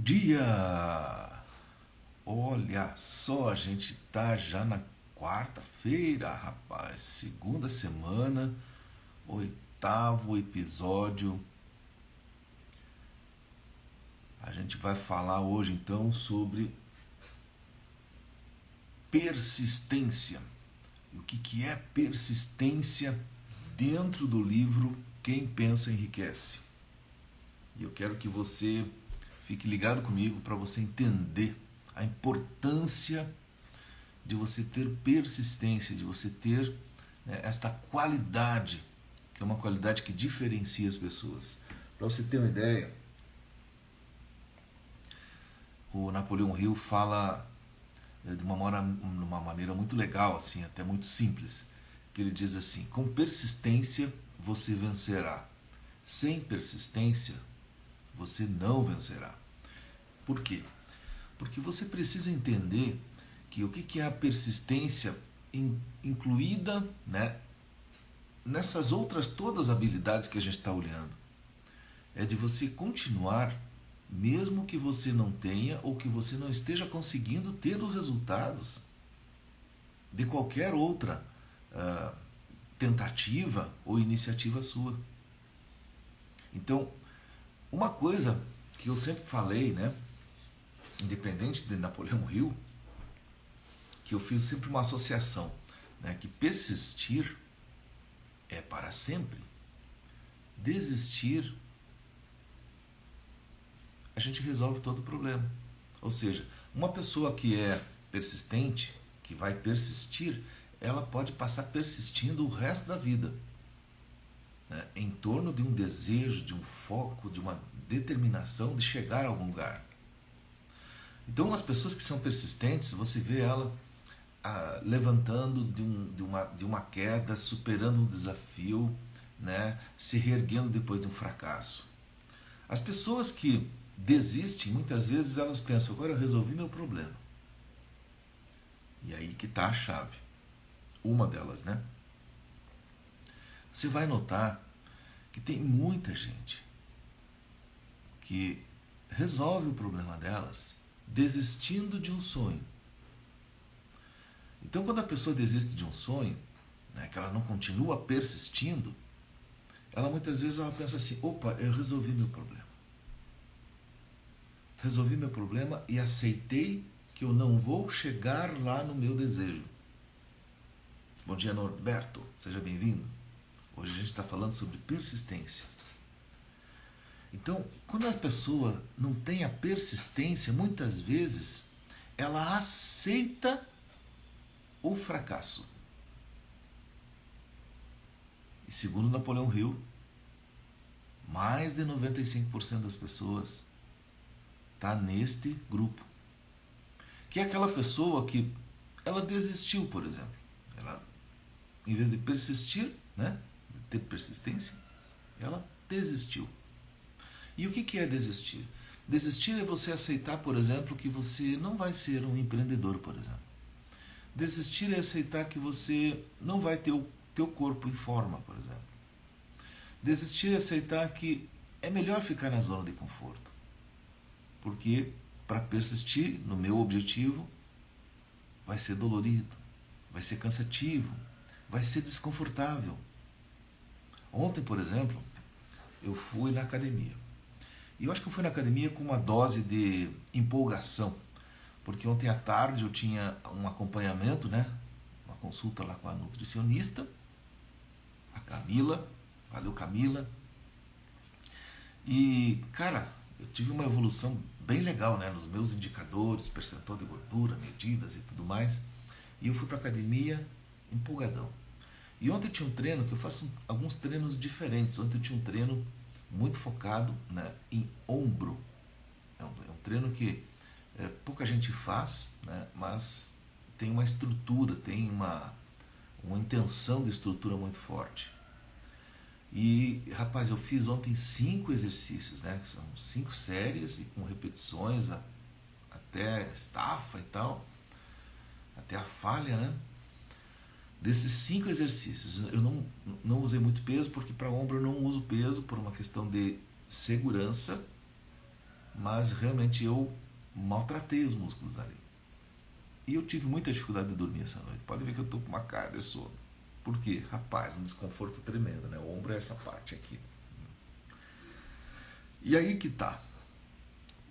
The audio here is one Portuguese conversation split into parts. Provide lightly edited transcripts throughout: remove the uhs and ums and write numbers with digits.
dia! Olha só, a gente tá já na quarta-feira, rapaz. Segunda semana, oitavo episódio. A gente vai falar hoje então sobre persistência. E o que é persistência dentro do livro Quem Pensa Enriquece. E eu quero que você fique ligado comigo para você entender a importância de você ter persistência, de você ter esta qualidade, que é uma qualidade que diferencia as pessoas. Para você ter uma ideia, o Napoleão Hill fala de uma maneira muito legal, assim, até muito simples, que ele diz assim: com persistência você vencerá, sem persistência você não vencerá. Por quê? Porque você precisa entender que o que é a persistência incluída, nessas outras todas as habilidades que a gente está olhando. É de você continuar, mesmo que você não tenha ou que você não esteja conseguindo ter os resultados de qualquer outra tentativa ou iniciativa sua. Então, uma coisa que eu sempre falei, independente de Napoleão Hill, que eu fiz sempre uma associação, que persistir é para sempre, desistir a gente resolve todo o problema. Ou seja, uma pessoa que é persistente, que vai persistir, ela pode passar persistindo o resto da vida, em torno de um desejo, de um foco, de uma determinação de chegar a algum lugar. Então, as pessoas que são persistentes, você vê ela levantando de uma queda, superando um desafio, se reerguendo depois de um fracasso. As pessoas que desistem, muitas vezes elas pensam: agora eu resolvi meu problema. E aí que está a chave. Uma delas, Você vai notar que tem muita gente que resolve o problema delas desistindo de um sonho. Então, quando a pessoa desiste de um sonho, que ela não continua persistindo, ela muitas vezes ela pensa assim: opa, eu resolvi meu problema. Resolvi meu problema e aceitei que eu não vou chegar lá no meu desejo. Bom dia, Norberto, seja bem-vindo. Hoje a gente está falando sobre persistência. Então, quando a pessoa não tem a persistência, muitas vezes ela aceita o fracasso. E segundo Napoleão Hill, mais de 95% das pessoas está neste grupo. Que é aquela pessoa que ela desistiu, por exemplo. Ela, em vez de persistir, de ter persistência, ela desistiu. E o que é desistir? Desistir é você aceitar, por exemplo, que você não vai ser um empreendedor, por exemplo. Desistir é aceitar que você não vai ter o teu corpo em forma, por exemplo. Desistir é aceitar que é melhor ficar na zona de conforto. Porque para persistir no meu objetivo vai ser dolorido, vai ser cansativo, vai ser desconfortável. Ontem, por exemplo, eu fui na academia. E eu acho que eu fui na academia com uma dose de empolgação. Porque ontem à tarde eu tinha um acompanhamento, uma consulta lá com a nutricionista, a Camila. Valeu, Camila. E, cara, eu tive uma evolução bem legal, nos meus indicadores, percentual de gordura, medidas e tudo mais. E eu fui para a academia empolgadão. E ontem tinha um treino que eu faço alguns treinos diferentes. Ontem eu tinha um treino muito focado, em ombro. É um treino que pouca gente faz, mas tem uma estrutura, tem uma intenção de estrutura muito forte. E, rapaz, eu fiz ontem 5 exercícios, que são 5 séries e com repetições até estafa e tal, até a falha, Desses 5 exercícios, eu não usei muito peso, porque para ombro eu não uso peso por uma questão de segurança, mas realmente eu maltratei os músculos ali. E eu tive muita dificuldade de dormir essa noite. Pode ver que eu estou com uma cara de sono. Por quê? Rapaz, um desconforto tremendo, né? O ombro é essa parte aqui. E aí que tá.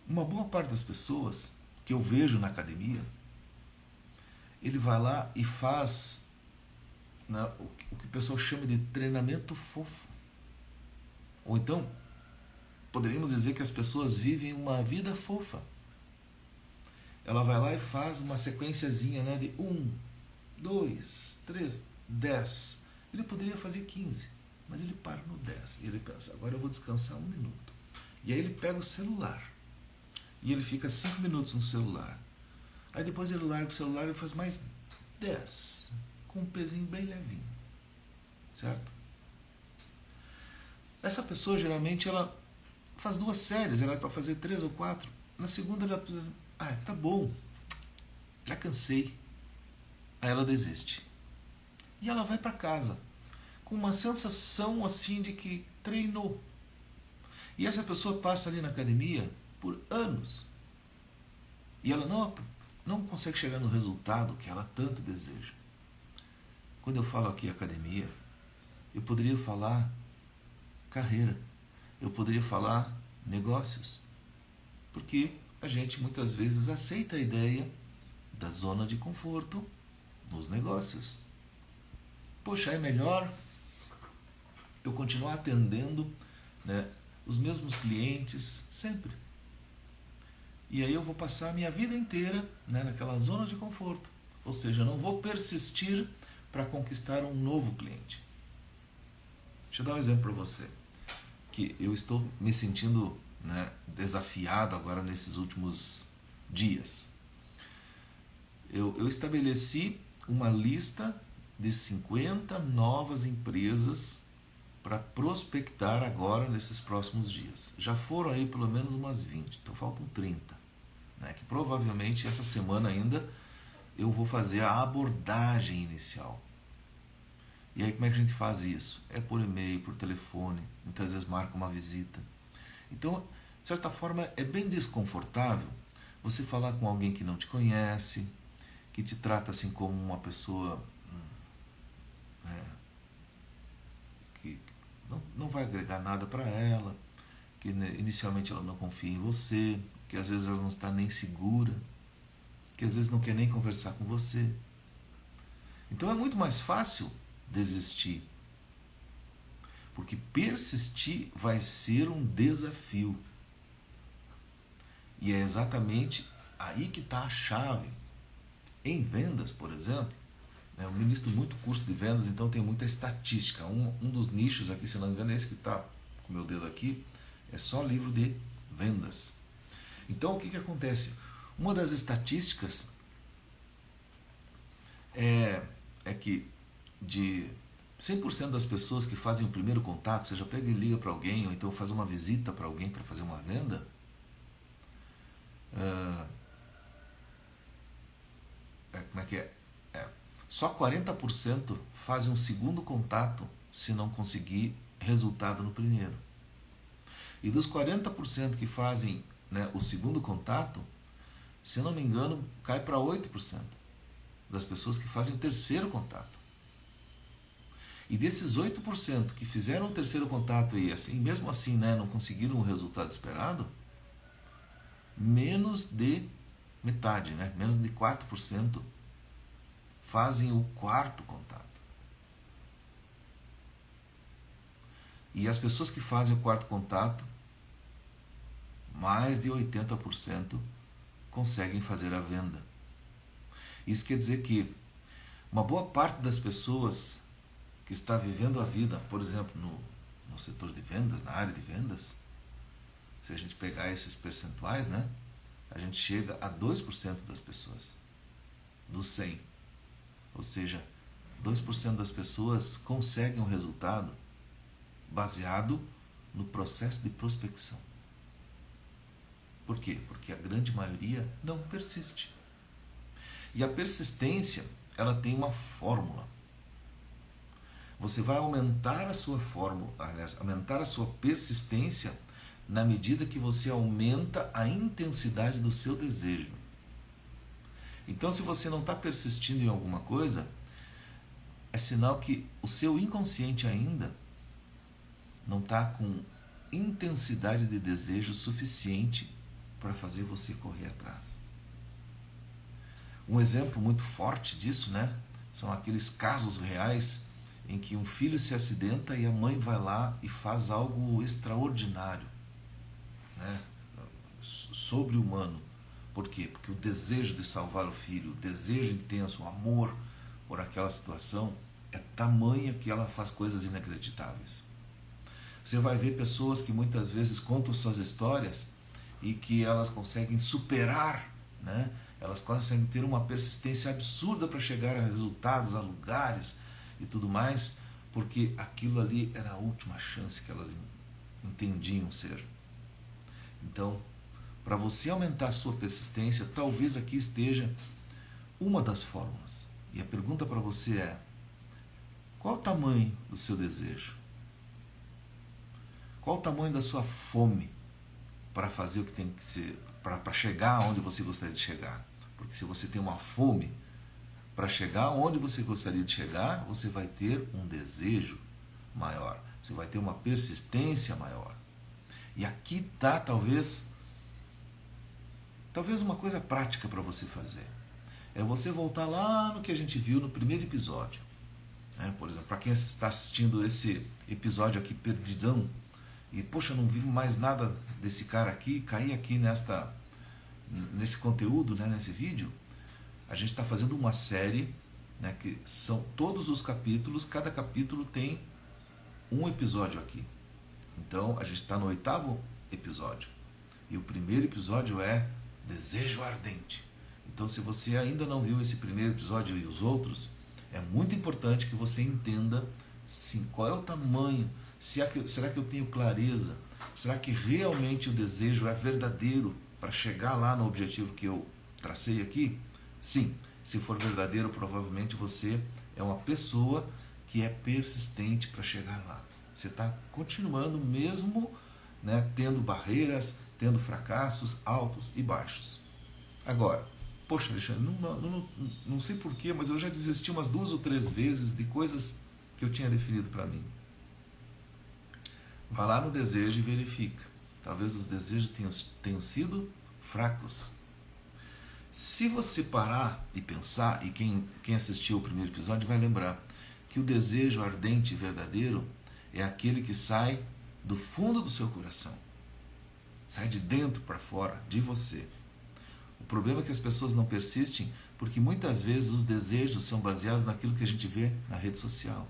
Uma boa parte das pessoas que eu vejo na academia, ele vai lá e faz, né, o que o pessoal chama de treinamento fofo. Ou então, poderíamos dizer que as pessoas vivem uma vida fofa. Ela vai lá e faz uma sequenciazinha, né, de 1, 2, 3, 10. Ele poderia fazer 15, mas ele para no 10. E ele pensa, agora eu vou descansar 1 minuto. E aí ele pega o celular. E ele fica 5 minutos no celular. Aí depois ele larga o celular e faz mais 10. Com um pezinho bem levinho. Certo? Essa pessoa geralmente ela faz 2 séries. Ela é para fazer 3 ou 4. Na segunda ela precisa... tá bom. Já cansei. Aí ela desiste. E ela vai para casa. Com uma sensação assim de que treinou. E essa pessoa passa ali na academia por anos. E ela não consegue chegar no resultado que ela tanto deseja. Quando eu falo aqui academia, eu poderia falar carreira. Eu poderia falar negócios. Porque a gente muitas vezes aceita a ideia da zona de conforto nos negócios. Poxa, é melhor eu continuar atendendo, né, os mesmos clientes sempre. E aí eu vou passar a minha vida inteira, né, naquela zona de conforto. Ou seja, eu não vou persistir para conquistar um novo cliente. Deixa eu dar um exemplo para você. Que eu estou me sentindo, né, desafiado agora nesses últimos dias. Eu estabeleci uma lista de 50 novas empresas para prospectar agora nesses próximos dias. Já foram aí pelo menos umas 20, então faltam 30. Né, que provavelmente essa semana ainda eu vou fazer a abordagem inicial. E aí como é que a gente faz isso? É por e-mail, por telefone, muitas vezes marca uma visita. Então, de certa forma, é bem desconfortável você falar com alguém que não te conhece, que te trata assim como uma pessoa, né, que não vai agregar nada para ela, que inicialmente ela não confia em você, que às vezes ela não está nem segura, que às vezes não quer nem conversar com você. Então é muito mais fácil desistir, porque persistir vai ser um desafio. E é exatamente aí que está a chave. Em vendas, por exemplo, eu ministro muito curso de vendas, então tem muita estatística. Um dos nichos aqui, se não me engano, é esse que está com o meu dedo aqui, é só livro de vendas. Então o que acontece? Uma das estatísticas é que de 100% das pessoas que fazem o primeiro contato, seja pega e liga para alguém, ou então faz uma visita para alguém para fazer uma venda, como é que é? Só 40% fazem um segundo contato se não conseguir resultado no primeiro. E dos 40% que fazem, né, o segundo contato, se eu não me engano, cai para 8% das pessoas que fazem o terceiro contato. E desses 8% que fizeram o terceiro contato e assim, mesmo assim, né, não conseguiram o resultado esperado, menos de metade, né, menos de 4% fazem o quarto contato. E as pessoas que fazem o quarto contato, mais de 80% conseguem fazer a venda. Isso quer dizer que uma boa parte das pessoas que está vivendo a vida, por exemplo, no setor de vendas, na área de vendas, se a gente pegar esses percentuais, né, a gente chega a 2% das pessoas, dos 100. Ou seja, 2% das pessoas conseguem um resultado baseado no processo de prospecção. Por quê? Porque a grande maioria não persiste. E a persistência, ela tem uma fórmula. Você vai aumentar a sua fórmula, aliás, aumentar a sua persistência na medida que você aumenta a intensidade do seu desejo. Então, se você não está persistindo em alguma coisa, é sinal que o seu inconsciente ainda não está com intensidade de desejo suficiente para fazer você correr atrás. Um exemplo muito forte disso, né, são aqueles casos reais em que um filho se acidenta e a mãe vai lá e faz algo extraordinário, né, sobre-humano. Por quê? Porque o desejo de salvar o filho, o desejo intenso, o amor por aquela situação é tamanho que ela faz coisas inacreditáveis. Você vai ver pessoas que muitas vezes contam suas histórias e que elas conseguem superar, né? Elas conseguem ter uma persistência absurda para chegar a resultados, a lugares e tudo mais, porque aquilo ali era a última chance que elas entendiam ser. Então, para você aumentar a sua persistência, talvez aqui esteja uma das fórmulas. E a pergunta para você é: qual o tamanho do seu desejo? Qual o tamanho da sua fome para fazer o que tem que ser, para chegar onde você gostaria de chegar? Porque se você tem uma fome para chegar onde você gostaria de chegar, você vai ter um desejo maior, você vai ter uma persistência maior. E aqui está talvez uma coisa prática para você fazer. É você voltar lá no que a gente viu no primeiro episódio. Por exemplo, para quem está assistindo esse episódio aqui perdidão, e poxa, não vi mais nada desse cara aqui, caí aqui nesse conteúdo, né, nesse vídeo. A gente está fazendo uma série, né, que são todos os capítulos, cada capítulo tem um episódio aqui. Então a gente está no 8º episódio. E o primeiro episódio é Desejo Ardente. Então, se você ainda não viu esse primeiro episódio e os outros, é muito importante que você entenda, sim, qual é o tamanho. Será que eu tenho clareza? Será que realmente o desejo é verdadeiro para chegar lá no objetivo que eu tracei aqui? Sim, se for verdadeiro, provavelmente você é uma pessoa que é persistente para chegar lá. Você está continuando mesmo, né, tendo barreiras, tendo fracassos altos e baixos. Agora, poxa, Alexandre, não sei porquê, mas eu já desisti umas 2 ou 3 vezes de coisas que eu tinha definido para mim. Vá lá no desejo e verifica. Talvez os desejos tenham sido fracos. Se você parar e pensar, e quem assistiu o primeiro episódio vai lembrar, que o desejo ardente e verdadeiro é aquele que sai do fundo do seu coração. Sai de dentro para fora, de você. O problema é que as pessoas não persistem porque muitas vezes os desejos são baseados naquilo que a gente vê na rede social.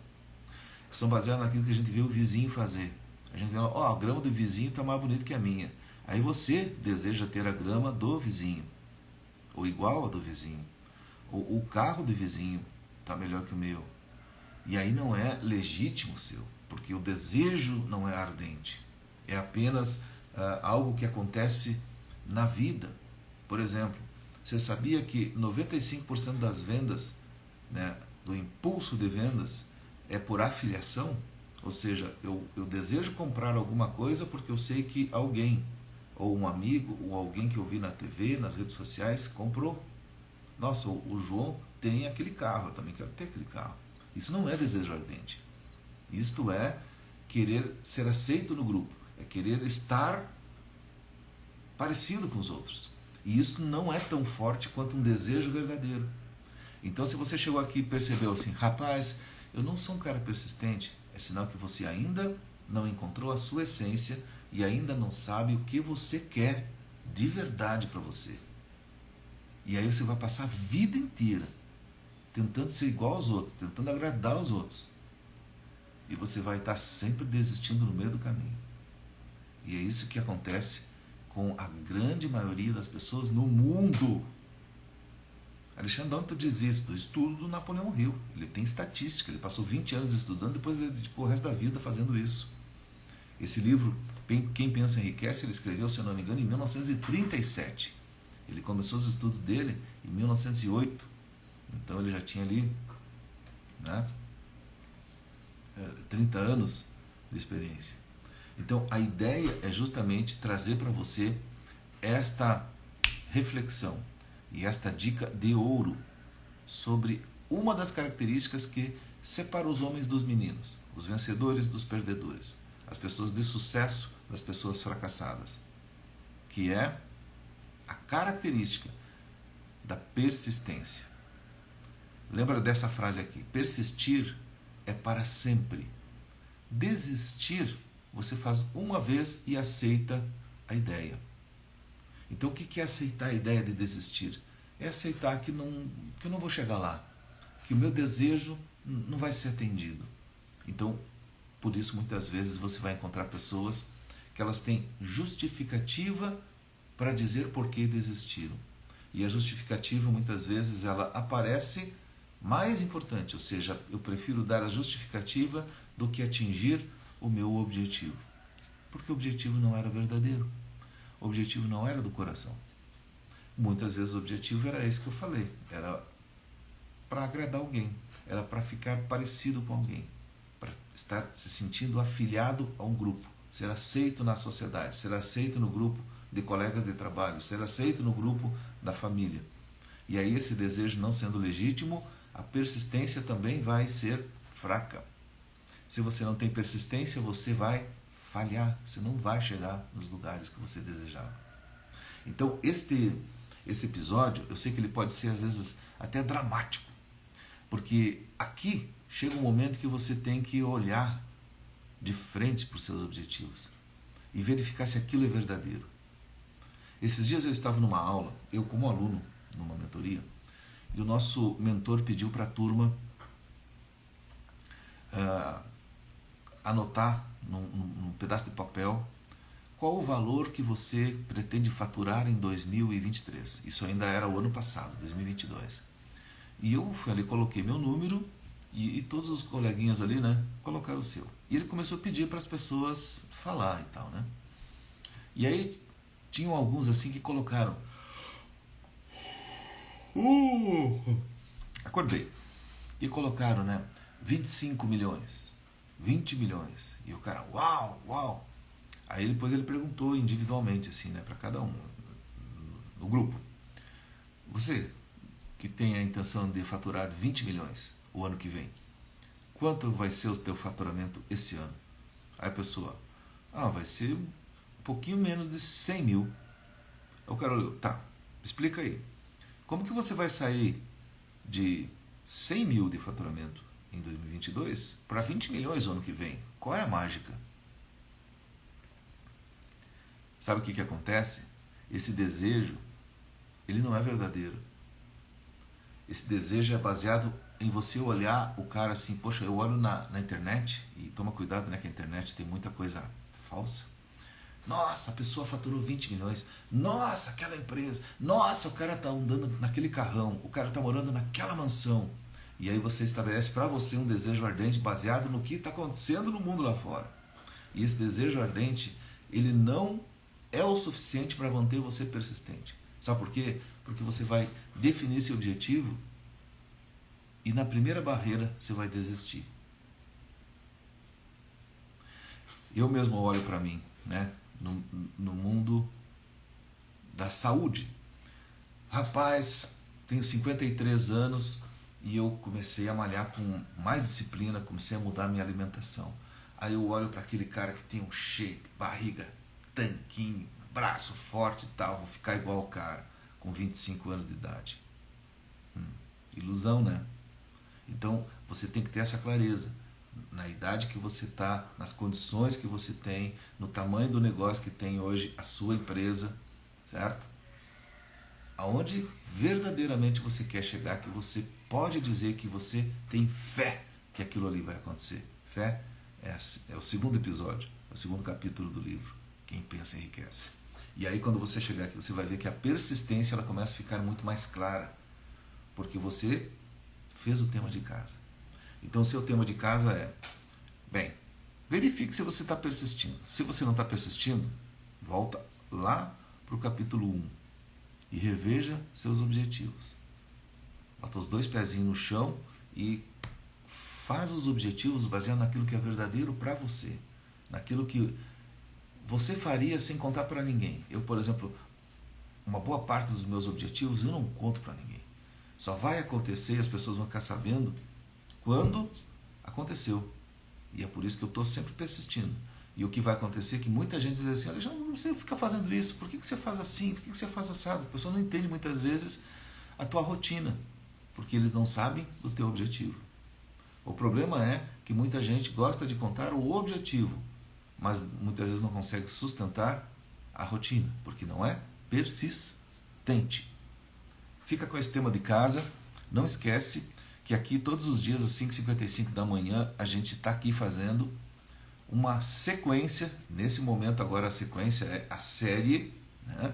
São baseados naquilo que a gente vê o vizinho fazer. A gente fala, a grama do vizinho está mais bonita que a minha. Aí você deseja ter a grama do vizinho, ou igual a do vizinho. Ou o carro do vizinho está melhor que o meu. E aí não é legítimo o seu, porque o desejo não é ardente. É apenas algo que acontece na vida. Por exemplo, você sabia que 95% das vendas, né, do impulso de vendas é por afiliação? Ou seja, eu desejo comprar alguma coisa porque eu sei que alguém, ou um amigo, ou alguém que eu vi na TV, nas redes sociais, comprou. Nossa, o João tem aquele carro, eu também quero ter aquele carro. Isso não é desejo ardente. Isto é querer ser aceito no grupo, é querer estar parecido com os outros. E isso não é tão forte quanto um desejo verdadeiro. Então, se você chegou aqui e percebeu assim, rapaz, eu não sou um cara persistente, é sinal que você ainda não encontrou a sua essência e ainda não sabe o que você quer de verdade para você. E aí você vai passar a vida inteira tentando ser igual aos outros, tentando agradar aos outros. E você vai estar sempre desistindo no meio do caminho. E é isso que acontece com a grande maioria das pessoas no mundo. Alexandre, de onde tu diz isso? Do estudo do Napoleão Hill. Ele tem estatística, ele passou 20 anos estudando, depois ele dedicou o resto da vida fazendo isso. Esse livro, Quem Pensa Enriquece, ele escreveu, se eu não me engano, em 1937. Ele começou os estudos dele em 1908. Então ele já tinha ali, né, 30 anos de experiência. Então, a ideia é justamente trazer para você esta reflexão e esta dica de ouro sobre uma das características que separa os homens dos meninos, os vencedores dos perdedores, as pessoas de sucesso das pessoas fracassadas, que é a característica da persistência. Lembra dessa frase aqui: persistir é para sempre. Desistir você faz uma vez e aceita a ideia. Então o que é aceitar a ideia de desistir? É aceitar que eu não vou chegar lá, que o meu desejo não vai ser atendido. Então, por isso muitas vezes você vai encontrar pessoas que elas têm justificativa para dizer por que desistiram. E a justificativa muitas vezes ela aparece mais importante, ou seja, eu prefiro dar a justificativa do que atingir o meu objetivo. Porque o objetivo não era verdadeiro. O objetivo não era do coração. Muitas vezes o objetivo era esse que eu falei, era para agradar alguém, era para ficar parecido com alguém, para estar se sentindo afiliado a um grupo, ser aceito na sociedade, ser aceito no grupo de colegas de trabalho, ser aceito no grupo da família. E aí esse desejo não sendo legítimo, a persistência também vai ser fraca. Se você não tem persistência, você vai falhar, você não vai chegar nos lugares que você desejava. Então esse episódio, eu sei que ele pode ser às vezes até dramático, porque aqui chega um momento que você tem que olhar de frente para os seus objetivos e verificar se aquilo é verdadeiro. Esses dias eu estava numa aula, eu como aluno, numa mentoria, e o nosso mentor pediu para a turma anotar num pedaço de papel qual o valor que você pretende faturar em 2023. Isso ainda era o ano passado, 2022. E eu fui ali, coloquei meu número e todos os coleguinhas ali, né, colocaram o seu. E ele começou a pedir para as pessoas falar e tal, né. E aí tinham alguns assim que colocaram... Acordei. E colocaram, né, 25 milhões, 20 milhões. E o cara, uau, uau. Aí depois ele perguntou individualmente, assim, né, para cada um, no grupo: você que tem a intenção de faturar 20 milhões o ano que vem, quanto vai ser o teu faturamento esse ano? Aí a pessoa, vai ser um pouquinho menos de 100 mil. Aí o cara olhou, tá, explica aí, como que você vai sair de 100 mil de faturamento em 2022 para 20 milhões o ano que vem? Qual é a mágica? Sabe o que acontece? Esse desejo, ele não é verdadeiro. Esse desejo é baseado em você olhar o cara assim, poxa, eu olho na internet, e toma cuidado, né, que a internet tem muita coisa falsa. Nossa, a pessoa faturou 20 milhões. Nossa, aquela empresa. Nossa, o cara está andando naquele carrão. O cara está morando naquela mansão. E aí você estabelece para você um desejo ardente baseado no que está acontecendo no mundo lá fora. E esse desejo ardente, ele não é o suficiente para manter você persistente. Sabe por quê? Porque você vai definir seu objetivo e na primeira barreira você vai desistir. Eu mesmo olho para mim, né, no mundo da saúde. Rapaz, tenho 53 anos e eu comecei a malhar com mais disciplina, comecei a mudar a minha alimentação. Aí eu olho para aquele cara que tem um shape, barriga, tanquinho, braço forte e tal, vou ficar igual o cara com 25 anos de idade. Ilusão, né? Então você tem que ter essa clareza na idade que você está, nas condições que você tem, no tamanho do negócio que tem hoje a sua empresa, certo? Aonde verdadeiramente você quer chegar, que você pode dizer que você tem fé que aquilo ali vai acontecer. Fé é o segundo episódio, é o segundo capítulo do livro, Quem Pensa Enriquece. E aí quando você chegar aqui, você vai ver que a persistência ela começa a ficar muito mais clara, porque você fez o tema de casa. Então o seu tema de casa é, bem, verifique se você está persistindo. Se você não está persistindo, volta lá para o capítulo 1 e reveja seus objetivos. Bota os 2 pezinhos no chão e faz os objetivos baseado naquilo que é verdadeiro para você, naquilo que você faria sem contar para ninguém? Eu, por exemplo, uma boa parte dos meus objetivos eu não conto para ninguém. Só vai acontecer e as pessoas vão ficar sabendo quando aconteceu. E é por isso que eu estou sempre persistindo. E o que vai acontecer é que muita gente diz assim: Alexandre, não precisa ficar fazendo isso, por que você faz assim, por que você faz assado? A pessoa não entende muitas vezes a tua rotina, porque eles não sabem do teu objetivo. O problema é que muita gente gosta de contar o objetivo, mas muitas vezes não consegue sustentar a rotina, porque não é persistente. Fica com esse tema de casa. Não esquece que aqui todos os dias às 5h55 da manhã a gente está aqui fazendo uma sequência. Nesse momento agora a sequência é a série, né?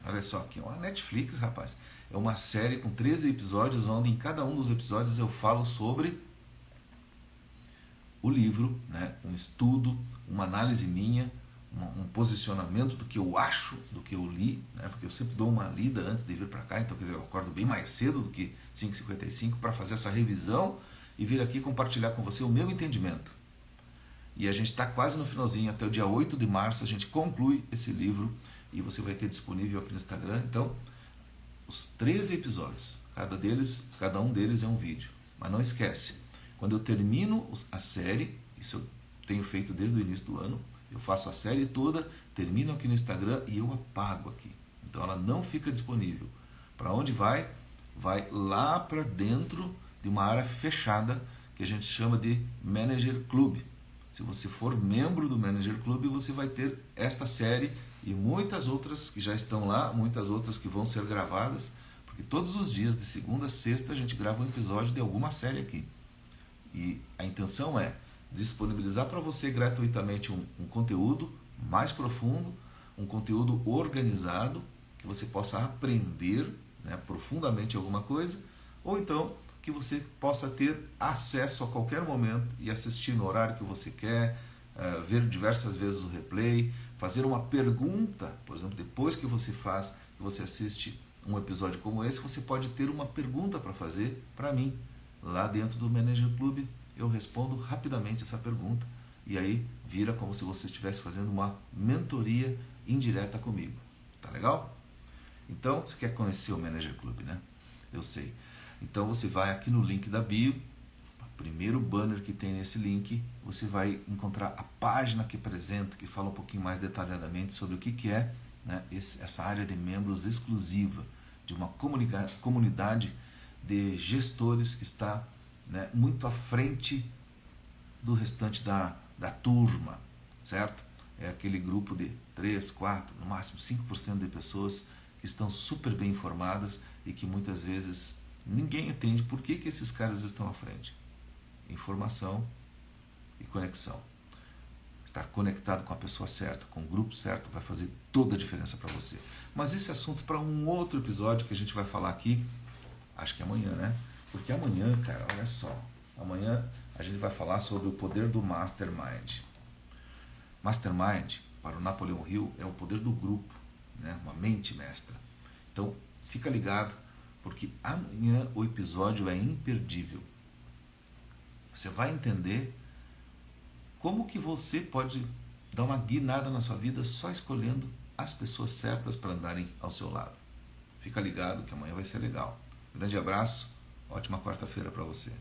Olha só, aqui é uma Netflix, rapaz. É uma série com 13 episódios, onde em cada um dos episódios eu falo sobre o livro, né? Um estudo, uma análise minha, um posicionamento do que eu acho, do que eu li, né? Porque eu sempre dou uma lida antes de vir para cá, então quer dizer, eu acordo bem mais cedo do que 5h55 para fazer essa revisão e vir aqui compartilhar com você o meu entendimento. E a gente está quase no finalzinho, até o dia 8 de março a gente conclui esse livro e você vai ter disponível aqui no Instagram. Então, os 13 episódios, cada um deles é um vídeo. Mas não esquece, quando eu termino a série, isso eu tenho feito desde o início do ano, eu faço a série toda, termino aqui no Instagram e eu apago aqui. Então ela não fica disponível. Para onde vai? Vai lá para dentro de uma área fechada que a gente chama de Manager Club. Se você for membro do Manager Club, você vai ter esta série e muitas outras que já estão lá, muitas outras que vão ser gravadas, porque todos os dias, de segunda a sexta, a gente grava um episódio de alguma série aqui. E a intenção é disponibilizar para você gratuitamente um conteúdo mais profundo, um conteúdo organizado, que você possa aprender, né, profundamente alguma coisa, ou então que você possa ter acesso a qualquer momento e assistir no horário que você quer, ver diversas vezes o replay, fazer uma pergunta, por exemplo, depois que você assiste um episódio como esse, você pode ter uma pergunta para fazer para mim, lá dentro do Manager Club. Eu respondo rapidamente essa pergunta e aí vira como se você estivesse fazendo uma mentoria indireta comigo. Tá legal? Então, você quer conhecer o Manager Club, né? Eu sei. Então você vai aqui no link da bio, o primeiro banner que tem nesse link, você vai encontrar a página que apresenta, que fala um pouquinho mais detalhadamente sobre o que é, né, essa área de membros exclusiva de uma comunidade de gestores que está, né, muito à frente do restante da turma, certo? É aquele grupo de 3, 4, no máximo 5% de pessoas que estão super bem informadas e que muitas vezes ninguém entende por que esses caras estão à frente. Informação e conexão. Estar conectado com a pessoa certa, com o grupo certo, vai fazer toda a diferença para você. Mas esse é assunto para um outro episódio que a gente vai falar aqui, acho que amanhã, né? Porque amanhã, cara, olha só, amanhã a gente vai falar sobre o poder do Mastermind. Mastermind, para o Napoleão Hill, é o poder do grupo, né? Uma mente mestra. Então, fica ligado, porque amanhã o episódio é imperdível. Você vai entender como que você pode dar uma guinada na sua vida só escolhendo as pessoas certas para andarem ao seu lado. Fica ligado que amanhã vai ser legal. Grande abraço, ótima quarta-feira para você.